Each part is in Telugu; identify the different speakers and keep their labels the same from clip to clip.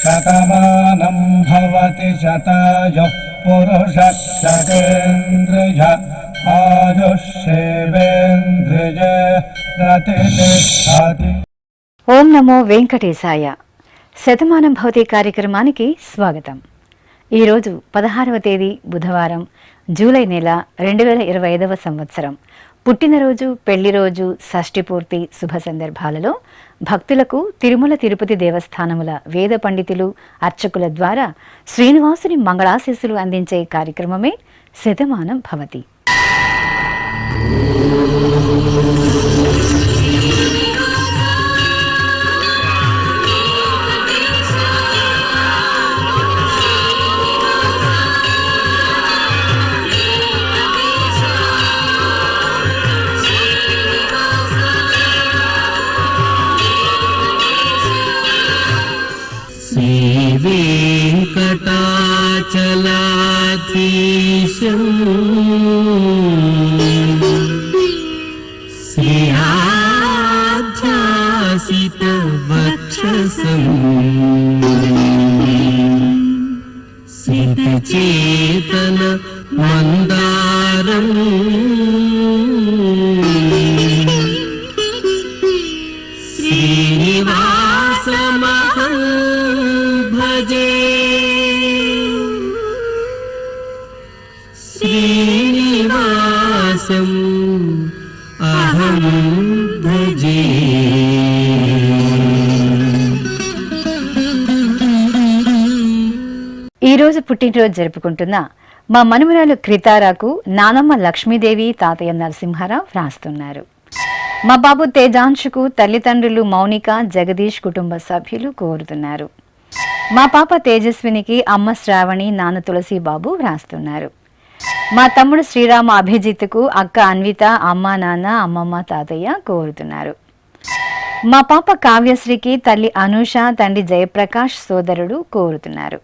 Speaker 1: శతమానం భవతి శతాయుః పురుషः శతేంద్రియ ఆయుష్యేవేంద్రియ ప్రతిష్ఠతి.
Speaker 2: ఓం నమో వెంకటేశాయ. శతమానం భవతి కార్యక్రమానికి స్వాగతం. ఈరోజు 16వ తేదీ బుధవారం, జూలై నెల 2025వ సంవత్సరం. పుట్టినరోజు, పెళ్లిరోజు, షష్ఠి పూర్తి శుభ సందర్భాలలో భక్తులకు తిరుమల తిరుపతి దేవస్థానముల వేద పండితులు, అర్చకుల ద్వారా శ్రీనివాసుని మంగళాశీస్సులు అందించే కార్యక్రమమే శతమానం భవతి.
Speaker 3: వెంకటాచలాధీశం శ్రీయాధ్యాసిత వక్షసం సితచేతన మందారం శ్రీనివాసమహం భజే. శ్రీనివాసం అహం భజే.
Speaker 2: ఈరోజు పుట్టినరోజు జరుపుకుంటున్న మా మనుమరాలు క్రితారాకు నానమ్మ లక్ష్మీదేవి, తాతయ్య నరసింహారావు వ్రాస్తున్నారు. మా బాబు తేజాంశుకు తల్లిదండ్రులు మౌనిక, జగదీష్ కుటుంబ సభ్యులు కోరుతున్నారు. మా పాప తేజస్వినికి అమ్మ శ్రావణి, నాన్న తులసి బాబు వ్రాస్తున్నారు. మా తమ్ముడు శ్రీరామ అభిజిత్కు అక్క అన్విత, అమ్మ నాన్న, అమ్మమ్మ తాతయ్య కోరుతున్నారు. మా పాప కావ్యశ్రీకి తల్లి అనూష, తండ్రి జయప్రకాష్ సోదరుడు కోరుతున్నారు.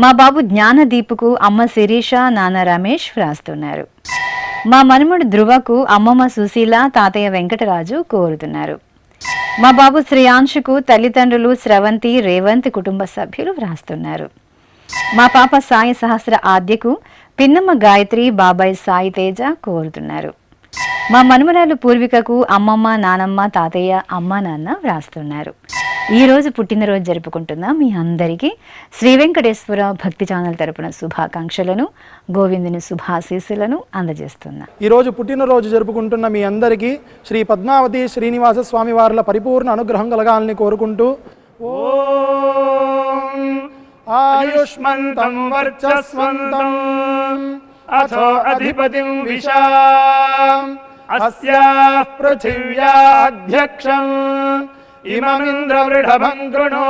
Speaker 2: మా బాబు జ్ఞానదీపుకు అమ్మ శిరీష, నాన్న రమేష్ వ్రాస్తున్నారు. మా మనుమడు ధ్రువకు అమ్మమ్మ సుశీల, తాతయ్య వెంకటరాజు కోరుతున్నారు. మా బాబు శ్రేయాంశుకు తల్లిదండ్రులు స్రవంతి, రేవంత్ కుటుంబ సభ్యులు వ్రాస్తున్నారు. మా పాప సాయి సహస్ర ఆద్యకు పిన్నమ్మ గాయత్రి, బాబాయ్ సాయి తేజ కోరుతున్నారు. మా మనుమరాలు పూర్వికకు అమ్మమ్మ, నానమ్మ, తాతయ్య, అమ్మ నాన్న వ్రాస్తున్నారు. ఈరోజు పుట్టినరోజు జరుపుకుంటున్న మీ అందరికీ శ్రీ వెంకటేశ్వర భక్తి ఛానల్ తరపున శుభాకాంక్షలను, గోవిందుని శుభాశీస్సులను అందజేస్తున్నా.
Speaker 4: ఈరోజు పుట్టినరోజు జరుపుకుంటున్న మీ అందరికీ శ్రీ పద్మావతి శ్రీనివాస స్వామి వార్ల పరిపూర్ణ అనుగ్రహం కలగాలని కోరుకుంటూ ఓం ఆయుష్మంతం వర్చస్వంతం అథో అధిపతిం విశాం అస్యాః పృథివ్యాధ్యక్షం ఇమమింద్రవృఢభం కృణో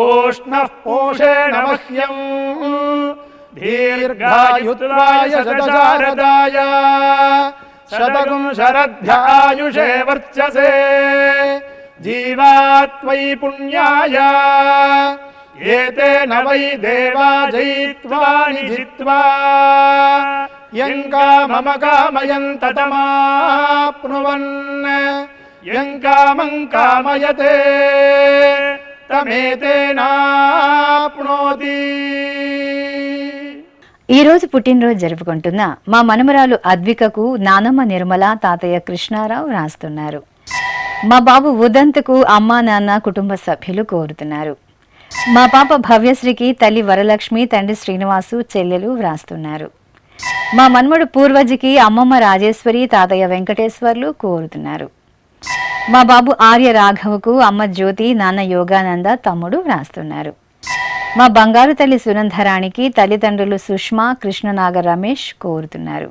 Speaker 4: ఓష్ణః పోషేణ మహ్యం దీర్ఘాయుత్వాయ శతశారదాయ శతగుం శరద్ధ్యాయుషే వర్చసే జీవాత్వై పుణ్యాయ ఏతేన వై దేవా జయిత్వాని జిత్వా యం కామమ కామయంత తమాప్నువన్ యం కామం కామయతే తమేతేనాప్నోతి.
Speaker 2: ఈరోజు పుట్టినరోజు జరుపుకుంటున్న మా మనుమరాలు అద్వికకు నానమ్మ నిర్మల, తాతయ్య కృష్ణారావు రాస్తున్నారు. మా బాబు ఉదంత్కు అమ్మ నాన్న కుటుంబ సభ్యులు కోరుతున్నారు. మా పాప భవ్యశ్రీకి తల్లి వరలక్ష్మి, తండ్రి శ్రీనివాసు, చెల్లెలు వ్రాస్తున్నారు. మా మన్మడు పూర్వజికి అమ్మమ్మ రాజేశ్వరి, తాతయ్య వెంకటేశ్వర్లు కోరుతున్నారు. మా బాబు ఆర్య రాఘవకు అమ్మ జ్యోతి, నాన్న యోగానంద, తమ్ముడు వ్రాస్తున్నారు. మా బంగారు తల్లి సునందరానికి తల్లిదండ్రులు సుష్మా, కృష్ణనాగ రమేష్ కోరుతున్నారు.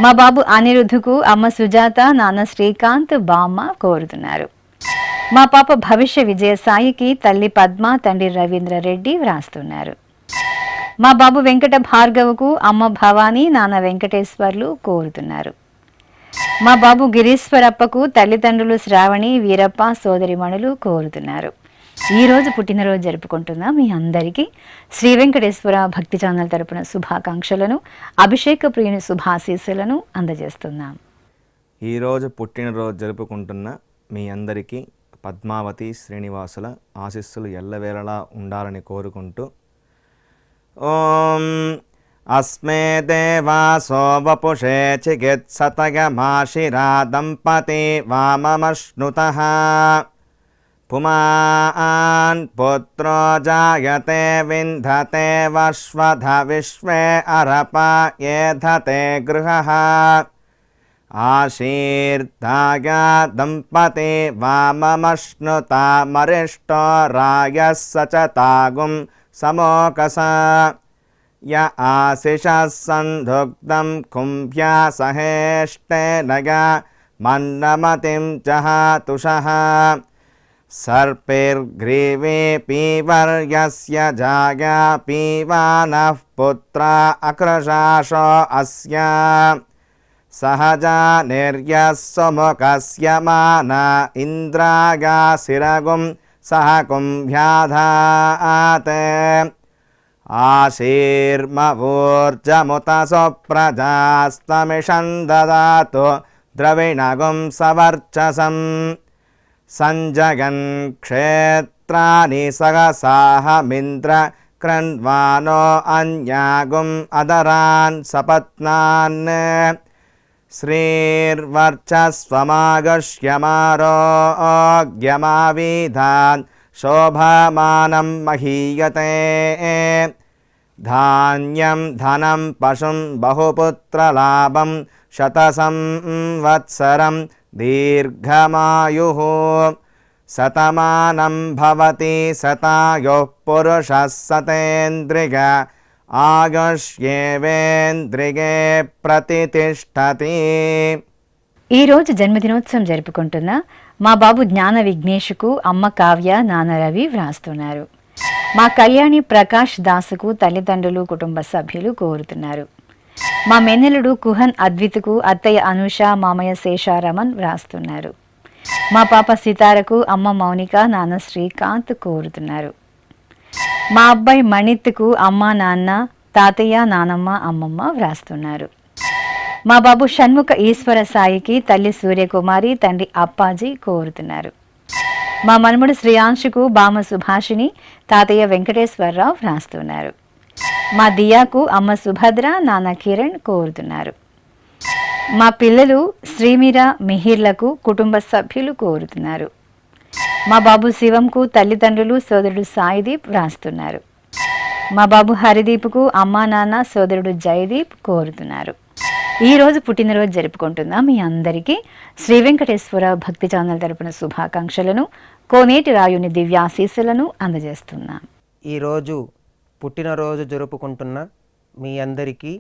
Speaker 2: మా బాబు అనిరుద్ధుకు అమ్మ సుజాత, నాన్న శ్రీకాంత్, బామ్మ కోరుతున్నారు. మా పాప భవిష్య విజయసాయికి తల్లి పద్మ, తండ్రి రవీంద్ర రెడ్డి వ్రాస్తున్నారు. మా బాబు వెంకట భార్గవకు అమ్మ భవానీ, నాన్న వెంకటేశ్వర్లు కోరుతున్నారు. మా బాబు గిరీశ్వరప్పకు తల్లిదండ్రులు శ్రావణి, వీరప్ప, సోదరిమణులు కోరుతున్నారు. ఈరోజు పుట్టినరోజు జరుపుకుంటున్న మీ అందరికీ శ్రీ వెంకటేశ్వర భక్తి ఛానల్ తరపున శుభాకాంక్షలను, అభిషేక ప్రియుని శుభాశీస్సులను అందజేస్తున్నాం.
Speaker 5: ఈరోజు పుట్టినరోజు జరుపుకుంటున్న మీ అందరికీ పద్మావతి శ్రీనివాసుల ఆశీస్సులు ఎల్లవేళలా ఉండాలని కోరుకుంటూ ఓం అస్మే దేవాసో వపుషే చికిత్సతగమాశిరా దంపతి వామమశ్నుతః పుమాన్ పుత్రో జాయతే వింధతే వశ్వధ విశ్వే అరప ఏధతే గృహః ఆశీర్దాయ దంపతి వామమశ్నుతా మరిష్టో రాయः సచతాగుం సమోకస య ఆశిషः సంధుగ్ధం కుంభ్యా సహేష్టేనయ మన్నమతిం జహాతుషః సర్పిర్గ్రీవే పీవర్యస్య జాయా పీవానః పుత్రా అకృశాశో అస్య సహజా నిర్యస్సుముఖస్య మాన ఇంద్రాగాశిరగుం సహ కుంభ్యాధాతే ఆశీర్మవూర్జముత సుప్రజాస్తమిషం దదాతు ద్రవిణగుం సవర్చసం సంజగన్ క్షేత్రాని సహసాహమింద్ర క్రన్వానో అన్యాగుం అదరాన్ సపత్నాన్ శ్రీర్వర్చస్వమాగశ్యమారోగ్యమావిధాన్ శోభమానం మహీయతే ధాన్యం ధనం పశుం బహుపుత్రలాభం శతసంవత్సరం దీర్ఘమాయుః శతమానం భవతి శతాయుః పురుషः సతేంద్రియ ఆయుష్యేవేంద్రియే ప్రతితిష్టతి.
Speaker 2: ఈరోజు జన్మదినోత్సవం జరుపుకుంటున్న మా బాబు జ్ఞాన విఘ్నేష్కు అమ్మ కావ్య, నాన్న రవి వ్రాస్తున్నారు. మా కళ్యాణి ప్రకాష్ దాసుకు తల్లిదండ్రులు, కుటుంబ సభ్యులు కోరుతున్నారు. మా మెన్నెలుడు కుహన్ అద్విత్కు అత్తయ్య అనూష, మామయ్య శేషారమన్ వ్రాస్తున్నారు. మా పాప సితారకు అమ్మ మౌనిక, నాన్న శ్రీకాంత్ కోరుతున్నారు. మా అబ్బాయి మణిత్కు అమ్మ, నాన్న, తాతయ్య, నానమ్మ, అమ్మమ్మ వ్రాస్తున్నారు. మా బాబు షణ్ముఖ ఈశ్వర సాయికి తల్లి సూర్యకుమారి, తండ్రి అప్పాజీ కోరుతున్నారు. మా మనుమడు శ్రీయాంశుకు బామ సుభాషిణి, తాతయ్య వెంకటేశ్వరరావు వ్రాస్తున్నారు. మా దియాకు అమ్మ సుభద్ర, నాన్న కిరణ్ కోరుతున్నారు. మా పిల్లలు శ్రీమీర, మిహిర్లకు కుటుంబ సభ్యులు కోరుతున్నారు. మా బాబు శివంకు తల్లిదండ్రులు, సోదరుడు సాయిదీప్ వ్రాస్తున్నారు. మా బాబు హరిదీప్కు అమ్మ, నాన్న, సోదరుడు జయదీప్ కోరుతున్నారు. ఈరోజు పుట్టినరోజు జరుపుకుంటున్న మీ అందరికీ శ్రీ వెంకటేశ్వర భక్తి ఛానల్ తరపున శుభాకాంక్షలను, కోనేటి రాయుని దివ్యాశీస్సులను అందజేస్తున్నాం.
Speaker 6: ఈరోజు పుట్టినరోజు జరుపుకుంటున్న మీ అందరికీ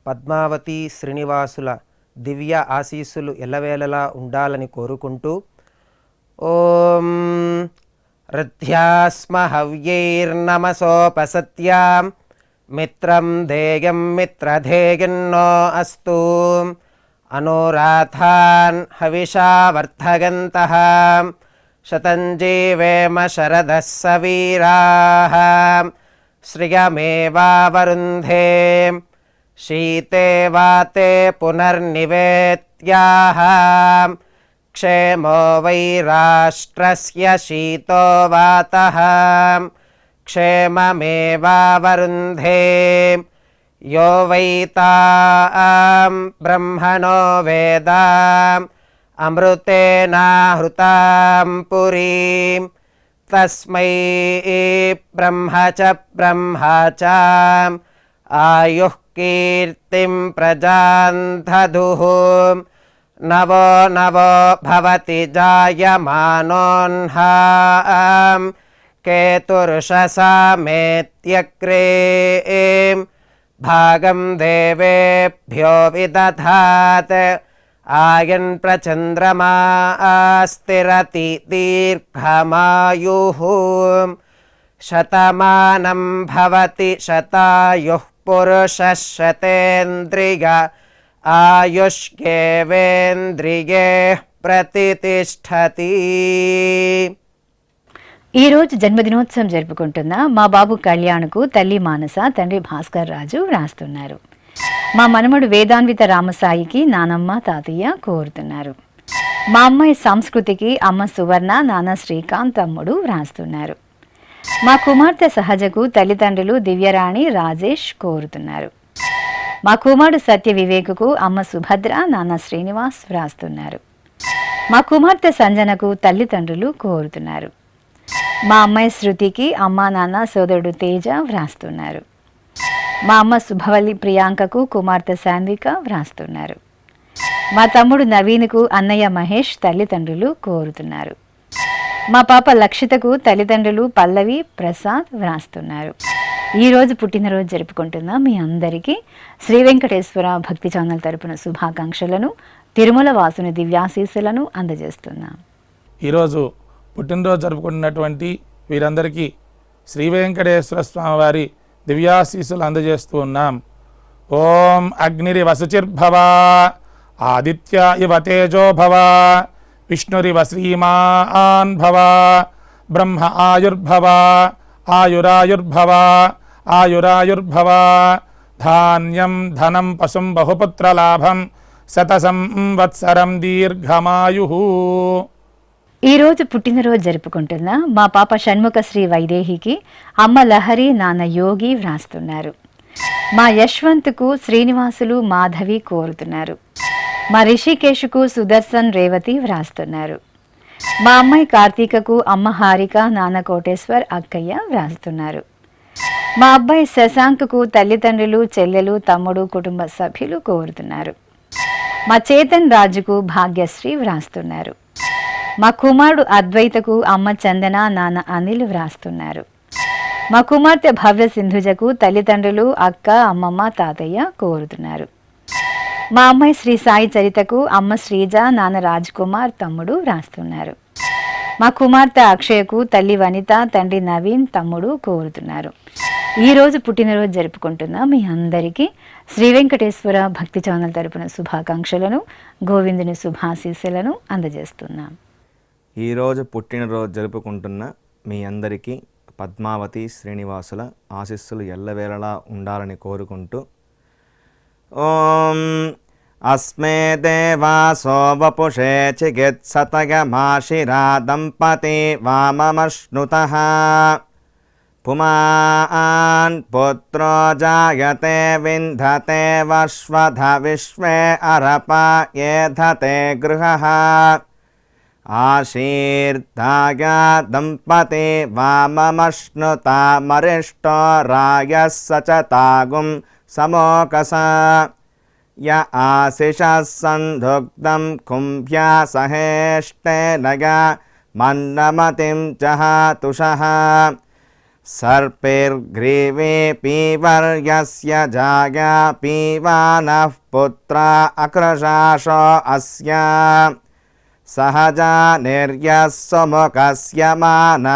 Speaker 6: పద్మావతి శ్రీనివాసుల దివ్య ఆశీస్సులు ఎల్లవేళలా ఉండాలని కోరుకుంటూ ఓం రథ్యాస్మ హవ్యైర్నమసోపసత్యాం మిత్రం ధేయం మిత్రధేయన్నో అస్తు అనురాధాన్ హవిషా వర్ధగంతః శతం జీవేమ శరదః సవీరాః శ్రియమేవావరుంధే శీతే వాతే పునర్నివేత్యాః క్షేమో వై రాష్ట్రస్య శీతో వాతః క్షేమమేవావరుంధే యో వై తాం బ్రహ్మణో వేదాం అమృతేనాహృతాం పురీం తస్మై బ్రహ్మ చ ఆయుః కీర్తిం ప్రజాం దదుః నవో నవో భవతి జాయమానోన్హాం కేతుర్షసామేత్యగ్రే భాగం దేవేభ్యో విదధాత్ ఆయన్ ప్రచంద్రమా స్థిరతి దీర్ఘమాయుః శతమానం భవతి శతాయుః పురుషः శతేంద్రియ ఆయుష్యేవేంద్రియే ప్రతితిష్టతి.
Speaker 2: ఈరోజు జన్మదినోత్సవం జరుపుకుంటున్న మా బాబు కళ్యాణ్కు తల్లి మానస, తండ్రి భాస్కర్ రాజు వ్రాస్తున్నారు. మా మనమడు వేదాన్విత రామసాయికి నానమ్మ తాతయ్య కోరుతున్నారు. మా అమ్మాయి సంస్కృతికి అమ్మ సువర్ణ నాన్న శ్రీకాంత్ తమ్ముడు వ్రాస్తున్నారు. మా కుమార్తె సహజకు తల్లిదండ్రులు దివ్యరాణి రాజేష్ కోరుతున్నారు. మా కుమారుడు సత్య వివేకుకు అమ్మ సుభద్ర నాన్న శ్రీనివాస్ వ్రాస్తున్నారు. మా కుమార్తె సంజనకు తల్లిదండ్రులు కోరుతున్నారు. మా అమ్మాయి శృతికి అమ్మా నాన్న సోదరుడు తేజ వ్రాస్తున్నారు. మా అమ్మ శుభవల్లి ప్రియాంకకు కుమార్తె సాన్విక వ్రాస్తున్నారు. మా తమ్ముడు నవీన్కు అన్నయ్య మహేష్ తల్లిదండ్రులు కోరుతున్నారు. మా పాప లక్షితకు తల్లిదండ్రులు పల్లవి ప్రసాద్ వ్రాస్తున్నారు. ఈరోజు పుట్టినరోజు జరుపుకుంటున్న మీ అందరికీ శ్రీ వెంకటేశ్వర భక్తి ఛానల్ తరపున శుభాకాంక్షలను, తిరుమల వాసుని దివ్యాశీస్సులను అందజేస్తున్నాం.
Speaker 7: ఈరోజు పుట్టినరోజు జరుపుకుంటున్నటువంటి వీరందరికీ శ్రీ వెంకటేశ్వర స్వామి వారి దివ్యాశీస్సులు అందజేస్తూ ఉన్నాం. ఓం అగ్నిరివ శుచిర్భవ, ఆదిత్య ఇవ తేజో భవ, విష్ణురివ శ్రీమాన్ భవ, బ్రహ్మ ఆయుర్భవ, ఆయురాయుర్భవ, ఆయురాయుర్భవ, ధాన్యం ధనం పశుం బహుపుత్రలాభం, శతసంవత్సరం దీర్ఘమాయు.
Speaker 2: ఈరోజు పుట్టినరోజు జరుపుకుంటున్న మా పాప షణ్ముఖ శ్రీ వైదేహికి అమ్మ లహరి నాన్న యోగి వ్రాస్తున్నారు. మా యశ్వంత్కు శ్రీనివాసులు మాధవి కోరుతున్నారు. మా రిషికేష్కు సుదర్శన్ రేవతి వ్రాస్తున్నారు. మా అమ్మాయి కార్తీకకు అమ్మ హారిక నాన్న కోటేశ్వర్ అక్కయ్య వ్రాస్తున్నారు. మా అబ్బాయి శశాంక్కు తల్లిదండ్రులు చెల్లెలు తమ్ముడు కుటుంబ సభ్యులు కోరుతున్నారు. మా చేతన్ రాజుకు భాగ్యశ్రీ వ్రాస్తున్నారు. మా కుమారుడు అద్వైతకు అమ్మ చందన నాన్న అనిల్ వ్రాస్తున్నారు. మా కుమార్తె భవ్య సింధుజకు తల్లిదండ్రులు అక్క అమ్మమ్మ తాతయ్య కోరుతున్నారు. మా అమ్మాయి శ్రీ సాయి చరితకు అమ్మ శ్రీజ నాన్న రాజ్ కుమార్ తమ్ముడు వ్రాస్తున్నారు. మా కుమార్తె అక్షయకు తల్లి వనిత తండ్రి నవీన్ తమ్ముడు కోరుతున్నారు. ఈరోజు పుట్టినరోజు జరుపుకుంటున్న మీ అందరికీ శ్రీ వెంకటేశ్వర భక్తి ఛానల్ తరపున శుభాకాంక్షలను, గోవిందుని శుభాశీస్సులను అందజేస్తున్నాం.
Speaker 5: ఈరోజు పుట్టినరోజు జరుపుకుంటున్న మీ అందరికీ పద్మావతి శ్రీనివాసుల ఆశీస్సులు ఎల్లవేళలా ఉండాలని కోరుకుంటూ ఓం అస్మే దేవాసో వపుషే చికిత్సతగమాశిరా దంపతి వామమశ్నుతః పుమాన్ పుత్రో జాయతే వింధతే వశ్వధ విశ్వే అరప ఏధతే గృహః ఆశీర్దాయ దంపతి వామమశ్నుతా మరిష్టో రాయः సచతాగుం సమోకస య ఆశిషः సంధుగ్ధం కుంభ్యా సహేష్టేనయ మన్నమతిం జహాతుషః సర్పైర్గ్రీవే పీవర్యస్య జాయా పీవానః పుత్రా అక్రశాశో అస్య సహజా నిర్యస్సుముఖస్య మాన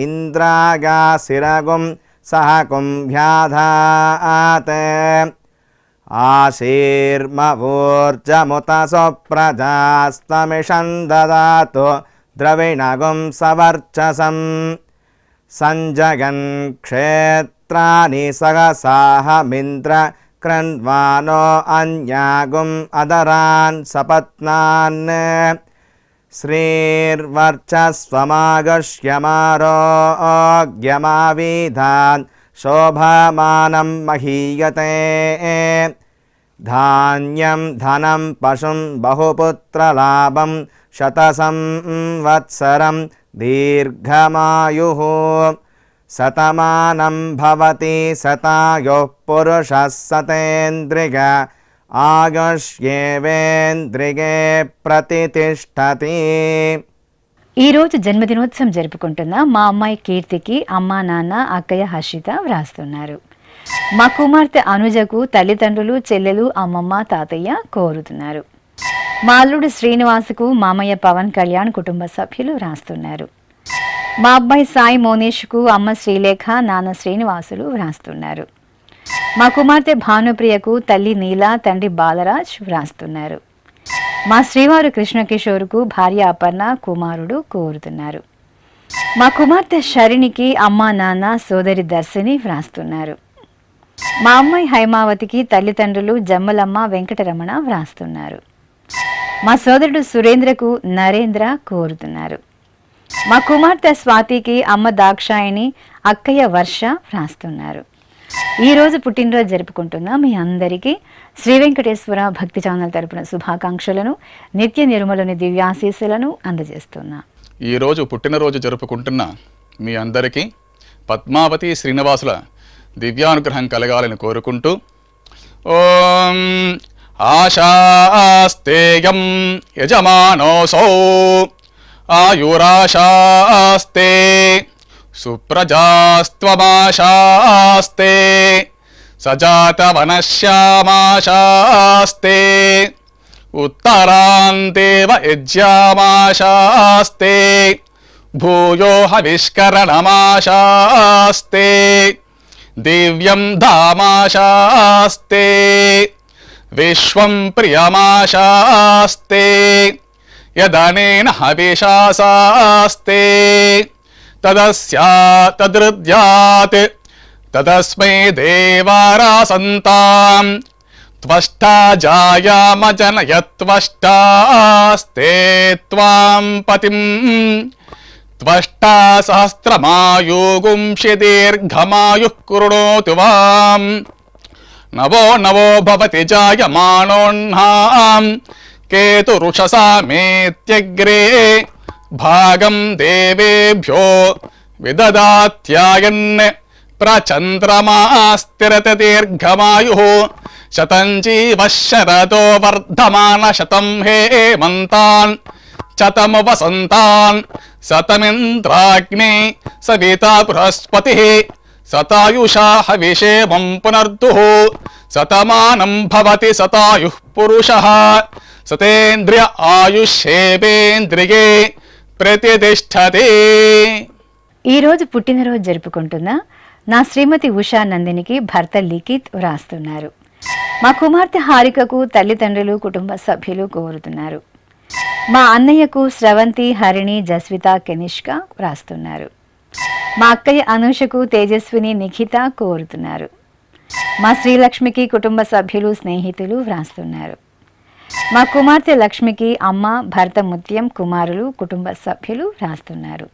Speaker 5: ఇంద్రాగాశిరగుం సహ కుంభ్యాధాతే ఆశీర్మవూర్జముత సుప్రజాస్తమిషం దదాతు ద్రవిణగుం సవర్చసం సంజగన్ క్షేత్రాని సహసాహమింద్ర క్రన్వానో అన్యాగుం అదరాన్ సపత్నాన్ శ్రీర్వర్చస్వమాగశ్యమారోగ్యమావిధాన్ శోభమానం మహీయతే ధాన్యం ధనం పశుం బహుపుత్రలాభం శతసంవత్సరం దీర్ఘమాయుః శతమానం భవతి శతాయుః పురుషः శతేంద్రియ ఆయుష్యేవేంద్రియే ప్రతితిష్ఠతి.
Speaker 2: ఈరోజు జన్మదినోత్సవం జరుపుకుంటున్న మా అమ్మాయి కీర్తికి అమ్మా నాన్న అక్కయ్య హర్షిత వ్రాస్తున్నారు. మా కుమార్తె అనుజకు తల్లిదండ్రులు చెల్లెలు అమ్మమ్మ తాతయ్య కోరుతున్నారు. మా అల్లుడు శ్రీనివాసుకు మామయ్య పవన్ కళ్యాణ్ కుటుంబ సభ్యులు వ్రాస్తున్నారు. మా అబ్బాయి సాయి మోనేష్కు అమ్మ శ్రీలేఖ నాన్న శ్రీనివాసులు వ్రాస్తున్నారు. మా కుమార్తె భానుప్రియకు తల్లి నీల తండ్రి బాలరాజ్ వ్రాస్తున్నారు. మా శ్రీవారు కృష్ణకిషోర్కు భార్య అపర్ణ కుమారుడు కోరుతున్నారు. మా కుమార్తె శరణికి అమ్మా నాన్న సోదరి దర్శిని వ్రాస్తున్నారు. మా అమ్మాయి హైమావతికి తల్లిదండ్రులు జమ్మలమ్మ వెంకటరమణ వ్రాస్తున్నారు. మా సోదరుడు సురేంద్రకు నరేంద్ర కోరుతున్నారు. మా కుమార్తె స్వాతికి అమ్మ దాక్షాయిని, అక్కయ్య వర్ష వ్రాస్తున్నారు. ఈరోజు పుట్టినరోజు జరుపుకుంటున్న మీ అందరికీ శ్రీ వెంకటేశ్వర భక్తి ఛానల్ తరపున శుభాకాంక్షలను, నిత్య నిర్మలుని దివ్యాశీస్సులను అందజేస్తున్నా.
Speaker 8: ఈరోజు పుట్టినరోజు జరుపుకుంటున్న మీ అందరికీ పద్మావతి శ్రీనివాసుల దివ్యానుగ్రహం కలగాలని కోరుకుంటూ ఓం ఆశాస్తేయం యజమానోసౌ ఆయురాశాస్తే సుప్రజాస్త్వమాశాస్తే సజాతవనశ్యామాశాస్తే ఉత్తరాంతేవ యజ్యామాశాస్తే భూయో హవిష్కరణమాశాస్తే దివ్యం ధామాశాస్తే విశ్వం ప్రియమాశాస్తే యదనేన హవిషాసాస్తే తదృద్యాత్ తదస్మై దేవారాసంతాం త్వష్టా జాయామజనయత్వష్టాస్తే త్వాం పతిం త్వష్టా సహస్రమాయుగుంషి దీర్ఘమాయుః కృణోతు వాం నవో నవో భవతి జాయమానోన్నాం కేతురుషసామేత్యగ్రే భాగం దేవేభ్యో విదదాత్యాయన్ ప్రచంద్రమాస్తిరత దీర్ఘమాయుః శతం జీవః శరదో వర్ధమాన శతం హేమంతాన్ శతము వసంతాన్ శతమింద్రాగ్నే సవితా బృహస్పతిః శతాయుషా హవిషేమం పునర్దుః శతమానం భవతి శతాయుః పురుషః సతేంద్రియ ఆయుష్యేవేంద్రియే ప్రతిష్టతే.
Speaker 2: ఈరోజు పుట్టినరోజు జరుపుకుంటున్న నా శ్రీమతి ఉషా నందినికి భర్త లిఖిత్ వ్రాస్తున్నారు. మా కుమార్తె హారికకు తల్లిదండ్రులు, కుటుంబ సభ్యులు కోరుతున్నారు. మా అన్నయ్యకు స్రవంతి, హరిణి, జస్విత, కెనిష్క వ్రాస్తున్నారు. మా అక్కయ్య అనూషకు తేజస్విని, నిఖిత కోరుతున్నారు. మా శ్రీలక్ష్మికి కుటుంబ సభ్యులు, స్నేహితులు వ్రాస్తున్నారు. మా కుమార్తె లక్ష్మికి అమ్మ, భర్త ముత్యం, కుమారులు, కుటుంబ సభ్యులు వ్రాస్తున్నారు.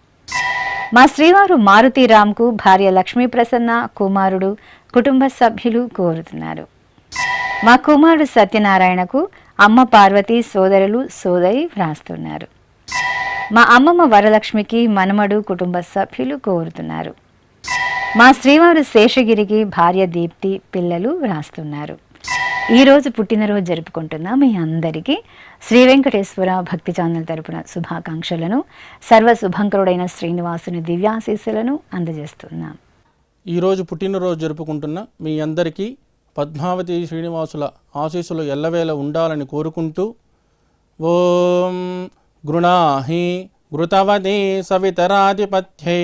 Speaker 2: మా శ్రీవారు మారుతీరామ్కు భార్య లక్ష్మీ ప్రసన్న, కుమారుడు, కుటుంబ సభ్యులు కోరుతున్నారు. మా కుమారుడు సత్యనారాయణకు అమ్మ పార్వతి, సోదరులు, సోదరి వ్రాస్తున్నారు. మా అమ్మమ్మ వరలక్ష్మికి మనమడు, కుటుంబ సభ్యులు కోరుతున్నారు. మా శ్రీవారు శేషగిరికి భార్య దీప్తి, పిల్లలు వ్రాస్తున్నారు. ఈరోజు పుట్టినరోజు జరుపుకుంటున్న మీ అందరికీ శ్రీ వెంకటేశ్వర భక్తి ఛానల్ తరపున శుభాకాంక్షలను, సర్వశుభంకరుడైన శ్రీనివాసుని దివ్యాశీస్సులను అందజేస్తున్నాం.
Speaker 9: ఈరోజు పుట్టినరోజు జరుపుకుంటున్న మీ అందరికీ పద్మావతి శ్రీనివాసుల ఆశీస్సులు ఎల్లవేళ ఉండాలని కోరుకుంటూ ఓం గృణాహి ఘృతవతి సవితరాధిపత్యై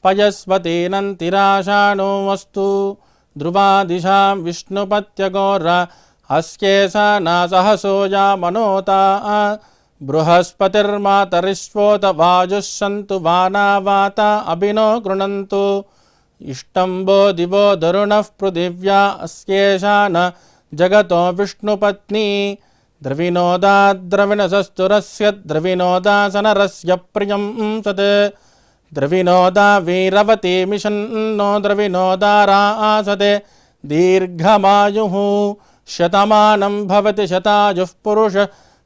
Speaker 9: పయస్వతేనంతిరాశానో వస్తు ధ్రువాదిశాం విష్ణుపత్యగోర అస్యేషా నాసహసోజా మనోతా బృహస్పతిర్మాతరిష్వోత వాజుస్సంతు వానావాత అభినో గృణంతు ఇష్టంబో దివో దరుణః పృథివ్యా అస్యేషా న జగతో విష్ణుపత్ని ద్రవినోదాద్రవిణసస్తురస్య ద్రవినోదాసనరస్య ప్రియం సత్ ద్రవినోదా వీరవతి మిషన్నో ద్రవినోదారాసతే దీర్ఘమాయుః శతమానం భవతి శతాయుః పురుష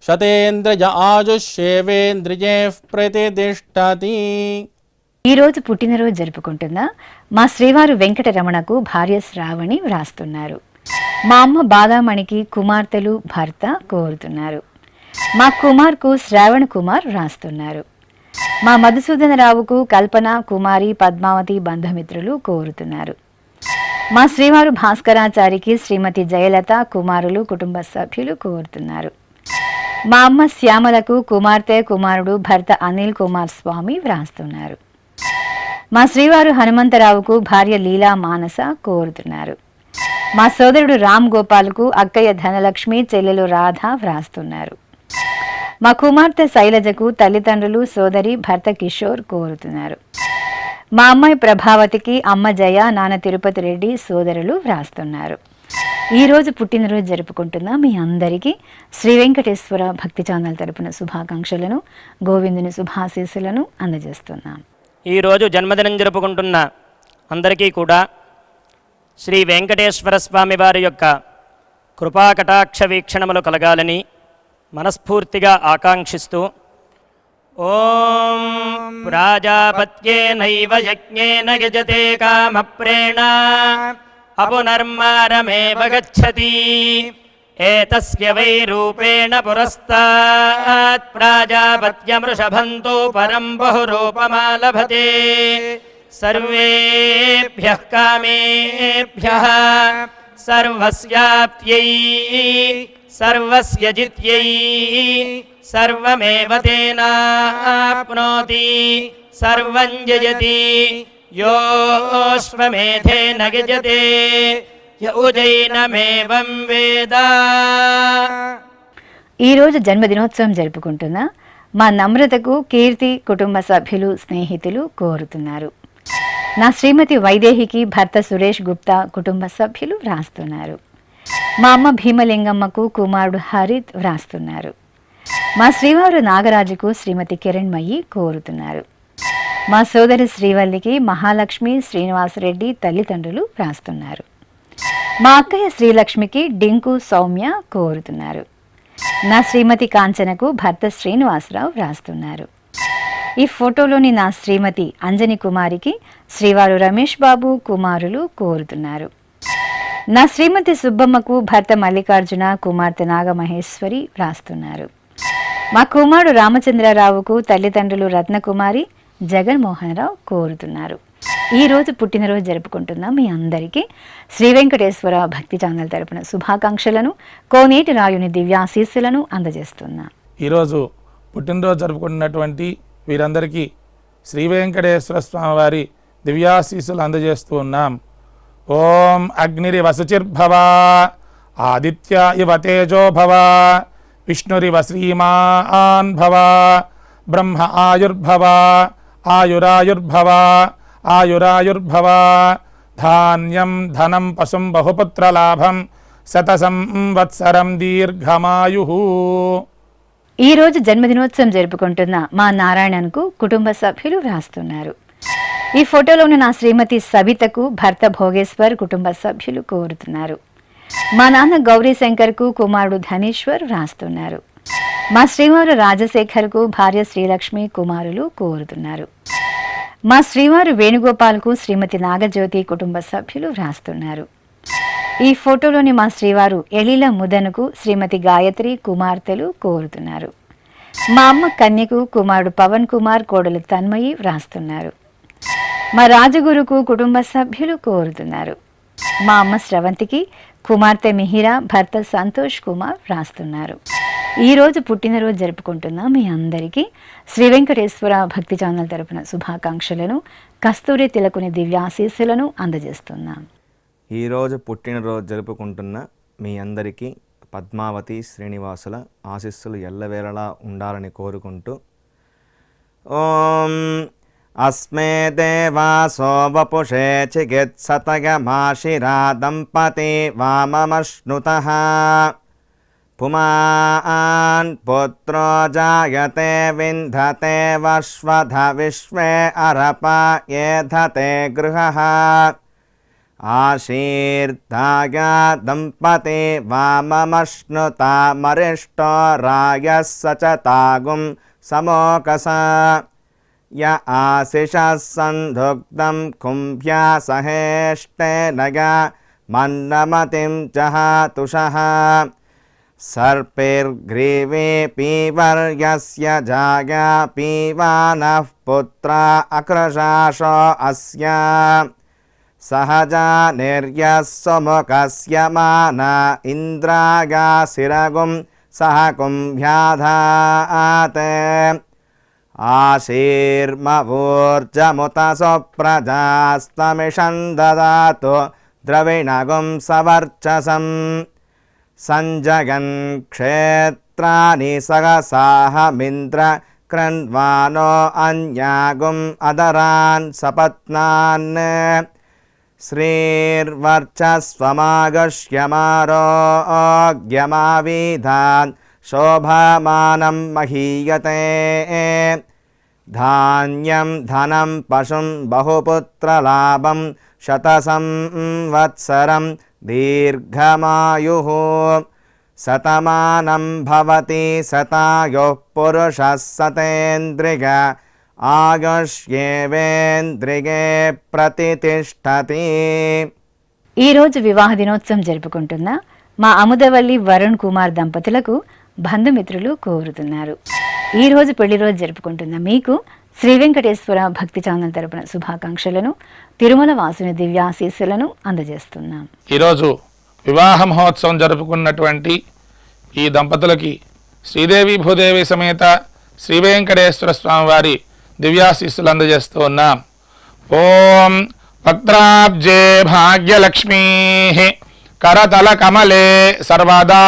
Speaker 9: శతేంద్రియ ఆయుష్యేవేంద్రియే ప్రతిష్టతి.
Speaker 2: ఈరోజు పుట్టినరోజు జరుపుకుంటున్న మా శ్రీవారు వెంకటరమణకు భార్య శ్రావణి వ్రాస్తున్నారు. మా అమ్మ బాదామణికి కుమార్తెలు, భర్త కోరుతున్నారు. మా కుమార్కు శ్రావణ్ కుమార్ వ్రాస్తున్నారు. మా మధుసూదనరావుకు కల్పన, కుమారి, పద్మావతి బంధుమిత్రులు కోరుతున్నారు. మా శ్రీవారు భాస్కరాచారికి శ్రీమతి జయలత, కుమారులు, కుటుంబ సభ్యులు కోరుతున్నారు. మా అమ్మ శ్యామలకు కుమార్తె, కుమారుడు, భర్త అనిల్ కుమార్ స్వామి వ్రాస్తున్నారు. మా శ్రీవారు హనుమంతరావుకు భార్య లీలా మానస కోరుతున్నారు. మా సోదరుడు రామ్ గోపాల్కు అక్కయ్య ధనలక్ష్మి, చెల్లెలు రాధ వ్రాస్తున్నారు. మా కుమార్తె శైలజకు తల్లిదండ్రులు, సోదరి, భర్త కిషోర్ కోరుతున్నారు. మా అమ్మాయి ప్రభావతికి అమ్మ జయ, నాన్న తిరుపతి రెడ్డి సోదరులు వ్రాస్తున్నారు. ఈరోజు పుట్టినరోజు జరుపుకుంటున్న మీ అందరికీ శ్రీ వెంకటేశ్వర భక్తి ఛానల్ తరపున శుభాకాంక్షలను, గోవిందుని శుభాశీస్సులను అందజేస్తున్నాం.
Speaker 10: ఈరోజు జన్మదినం జరుపుకుంటున్న అందరికీ కూడా శ్రీ వెంకటేశ్వర స్వామి వారి యొక్క కృపాకటాక్ష వీక్షణములు కలగాలని మనస్ఫూర్తిగా ఆకాంక్షిస్తూ ఓం ప్రాజాపత్యేనైవ యజ్ఞేన యజతే కామప్రేణ అపునర్మారమేవ గచ్చతి ఏతస్య వై రూపేణ పురస్తాత్ ప్రాజాపత్యమృషభంతో పరం బహురూపమాలభతే సర్వేభ్యః కామేభ్యః సర్వస్యాప్త్యై సర్వస్య జిత్యై సర్వమేవ తేనాప్నోతి సర్వం జయతి యోశ్వమేధేన గజతే యౌజైనమేవం వేద.
Speaker 2: ఈరోజు జన్మదినోత్సవం జరుపుకుంటున్న మా నమ్రతకు కీర్తి కుటుంబ సభ్యులు, స్నేహితులు కోరుతున్నారు. నా శ్రీమతి వైదేహికి భర్త సురేష్ గుప్తా కుటుంబ సభ్యులు వ్రాస్తున్నారు. మా అమ్మ భీమలింగమ్మకు కుమారుడు హరిత్ వ్రాస్తున్నారు. మా శ్రీవారు నాగరాజుకు శ్రీమతి కిరణ్మయి కోరుతున్నారు. మా సోదరి శ్రీవల్లికి మహాలక్ష్మి, శ్రీనివాసరెడ్డి తల్లిదండ్రులు వ్రాస్తున్నారు. మా అక్కయ్య శ్రీలక్ష్మికి డింకు, సౌమ్య కోరుతున్నారు. నా శ్రీమతి కాంచనకు భర్త శ్రీనివాసరావు వ్రాస్తున్నారు. ఈ ఫోటోలోని నా శ్రీమతి అంజని కుమారికి శ్రీవారు రమేష్ బాబు కుమారులు కోరుతున్నారు. నా శ్రీమతి సుబ్బమ్మకు భర్త మల్లికార్జున, కుమార్తె నాగమహేశ్వరి వ్రాస్తున్నారు. మా కుమారుడు రామచంద్రరావుకు తల్లిదండ్రులు రత్నకుమారి, జగన్మోహనరావు కోరుతున్నారు. ఈరోజు పుట్టినరోజు జరుపుకుంటున్న మీ అందరికీ శ్రీ వెంకటేశ్వర భక్తి ఛానల్ తరపున శుభాకాంక్షలను, కోనేటి రాయుని దివ్యాశీస్సులను అందజేస్తున్నా.
Speaker 7: ఈరోజు పుట్టినరోజు జరుపుకుంటున్నటువంటి వీరందరికీ శ్రీ వెంకటేశ్వర స్వామి వారి దివ్యాశీస్సులు అందజేస్తూ ఉన్నాం. ఓం అగ్నిరివ శుచిర్భవ, ఆదిత్య ఇవ తేజో భవ, విష్ణురివ శ్రీమాన్ భవ, బ్రహ్మ ఆయుర్భవ, ఆయురాయుర్భవ, ఆయురాయుర్భవ, ధాన్యం ధనం పశుం బహుపుత్రలాభం, శతసంవత్సరం దీర్ఘమాయుః.
Speaker 2: ఈరోజు జన్మదినోత్సవం జరుపుకుంటున్న మా నారాయణన్కు కుటుంబ సభ్యులు వ్రాస్తున్నారు. ఈ ఫోటోలోని నా శ్రీమతి సబితకు భర్త భోగేశ్వర్ కుటుంబ సభ్యులు కోరుతున్నారు. మా నాన్న గౌరీశంకర్కు కుమారుడు ధనేశ్వర్ వ్రాస్తున్నారు. మా శ్రీవారు రాజశేఖర్కు భార్య శ్రీలక్ష్మి కుమారులు కోరుతున్నారు. మా శ్రీవారు వేణుగోపాల్కు శ్రీమతి నాగజ్యోతి కుటుంబ సభ్యులు వ్రాస్తున్నారు. ఈ ఫోటోలోని మా శ్రీవారు ఎలిల ముదనుకు శ్రీమతి గాయత్రి కుమార్తెలు కోరుతున్నారు. మా అమ్మ కన్యకు కుమారుడు పవన్ కుమార్, కోడలు తన్మయి వ్రాస్తున్నారు. మా రాజగురుకు కుటుంబ సభ్యులు కోరుతున్నారు. మా అమ్మ స్రవంతికి కుమార్తె మిహిరా, భర్త సంతోష్ కుమార్ వ్రాస్తున్నారు. ఈరోజు పుట్టినరోజు జరుపుకుంటున్న మీ అందరికీ శ్రీ వెంకటేశ్వర భక్తి ఛానల్ తరపున శుభాకాంక్షలను, కస్తూరి తిలకుని దివ్యాశీస్సులను అందజేస్తున్నాం.
Speaker 5: ఈరోజు పుట్టినరోజు జరుపుకుంటున్న మీ అందరికీ పద్మావతి శ్రీనివాసుల ఆశీస్సులు ఎల్లవేళలా ఉండాలని కోరుకుంటూ ఓం అస్మే దేవాసో వపుషే చికిత్సతయమాశిరా దంపతి వామమశ్నుతః పుమాన్ పుత్రో జాయతే వింధతే వశ్వధ విశ్వే అరప ఏధతే గృహః ఆశీర్దాయ దంపతి వామమశ్నుతామరిష్టో రాయः సచతాగుం సమోకస య ఆశిషः సంధుగ్ధం కుంభ్యా సహేష్టేనయ మన్నమతిం జహాతుషః సర్పైర్గ్రీవే పీవర్యస్య జాయా పీవానః పుత్రా అక్రశాశో అస్య సహజా నిర్యస్సుముఖస్య మానా ఇంద్రాగాశిరగుం సహ కుంభ్యాధాతే ఆశీర్మవూర్జముత సుప్రజాస్తమిషం దదాతు ద్రవిణగుం సవర్చసం సంజగన్ క్షేత్రాని సహసాహమింద్ర क्रन्वानो अन्यागुम् अदरान् सपत्नान् श्रीर्वर्चस्वमागश्यमारोग्यमाविधान् शोभमानं महीयते धान्यं धनं पशुं बहुपुत्रलाभं शतसंवत्सरं दीर्घमायुः शतमानं भवति शतायुः पुरुषः शतेन्द्रिय ఆయుష్యేవేంద్రియే ప్రతితిష్టతి.
Speaker 2: ఈరోజు వివాహ దినోత్సవం జరుపుకుంటున్న మా అముదవల్లి వరుణ్ కుమార్ దంపతులకు బంధుమిత్రులు కోరుతున్నారు. ఈరోజు పెళ్లి రోజు జరుపుకుంటున్న మీకు శ్రీ వెంకటేశ్వర భక్తి ఛానల్ తరపున శుభాకాంక్షలను, తిరుమల వాసుని దివ్యాశీస్సులను అందజేస్తున్నాం.
Speaker 7: ఈరోజు వివాహ మహోత్సవం జరుపుకున్నటువంటి ఈ దంపతులకి శ్రీదేవి భూదేవి సమేత శ్రీ వెంకటేశ్వర స్వామి వారి దివ్యాశీస్సులు అందజేస్తూ ఉన్నాం. ఓం వక్త్రాబ్జే భాగ్యలక్ష్మీ కరతల కమలే సర్వదా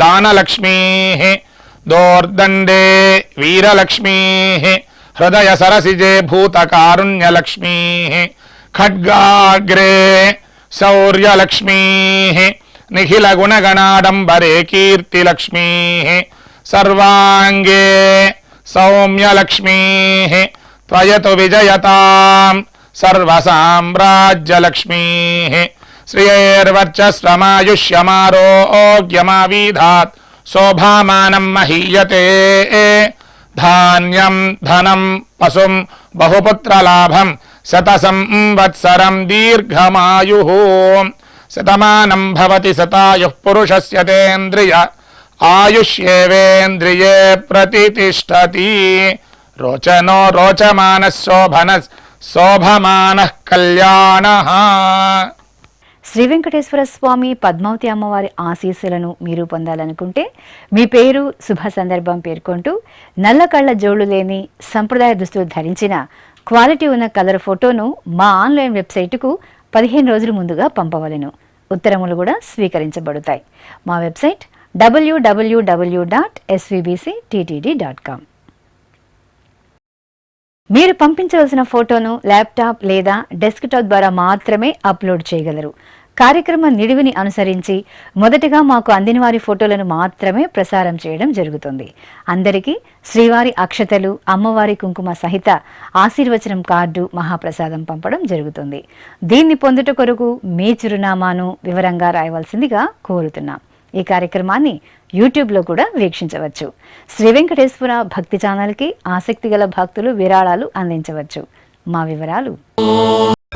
Speaker 7: దానలక్ష్మీ దోర్దండే వీరలక్ష్మీ హృదయ సరసిజే భూతకారుణ్యలక్ష్మీ ఖడ్గాగ్రే శౌర్యలక్ష్మీ నిఖిల గుణగణాడంబరే కీర్తిలక్ష్మీ సర్వాంగే సౌమ్యలక్ష్మీ త్వయతు విజయతాం సర్వసామ్రాజ్యలక్ష్మీ శ్రియైర్వర్చస్వమాయుష్యమారోగ్యమావిధాత్ శోభామానం మహీయతే ధాన్యం ధనం పశుం బహుపుత్రలాభం శతసంవత్సరం దీర్ఘమాయుః శతమానం భవతి శతాయుః పురుషస్య తేంద్రియ ఆయుష్యేవేంద్రియే ప్రతితిష్టతి. రోచనో రోచమాన శోభన శోభమాన కళ్యాణ.
Speaker 2: శ్రీ వెంకటేశ్వర స్వామి పద్మావతి అమ్మవారి ఆశీస్సులను మీరు పొందాలనుకుంటే మీ పేరు, శుభ సందర్భం పేర్కొంటూ నల్ల కళ్ళ జోళ్లు లేని సంప్రదాయ దుస్తులు ధరించిన క్వాలిటీ ఉన్న కలర్ ఫోటోను మా ఆన్లైన్ వెబ్సైటుకు 15 రోజుల ముందుగా పంపవలెను. ఉత్తరములు కూడా స్వీకరించబడతాయి. మా వెబ్సైట్ www.svbcttd.com. మీరు పంపించవలసిన ఫోటోను ల్యాప్టాప్ లేదా డెస్క్టాప్ ద్వారా మాత్రమే అప్లోడ్ చేయగలరు. కార్యక్రమ నిడివిని అనుసరించి మొదటగా మాకు అందిన వారి ఫోటోలను మాత్రమే ప్రసారం చేయడం జరుగుతుంది. అందరికీ శ్రీవారి అక్షతలు, అమ్మవారి కుంకుమ సహిత ఆశీర్వచనం కార్డు, మహాప్రసాదం పంపడం జరుగుతుంది. దీన్ని పొందుట కొరకు మీ చిరునామాను వివరంగా రాయవలసిందిగా కోరుతున్నాం. ఈ కార్యక్రమాన్ని యూట్యూబ్లో కూడా వీక్షించవచ్చు. శ్రీ వెంకటేశ్వర భక్తి ఛానల్కి ఆసక్తి గల భక్తులు విరాళాలు అందించవచ్చు. మా వివరాలు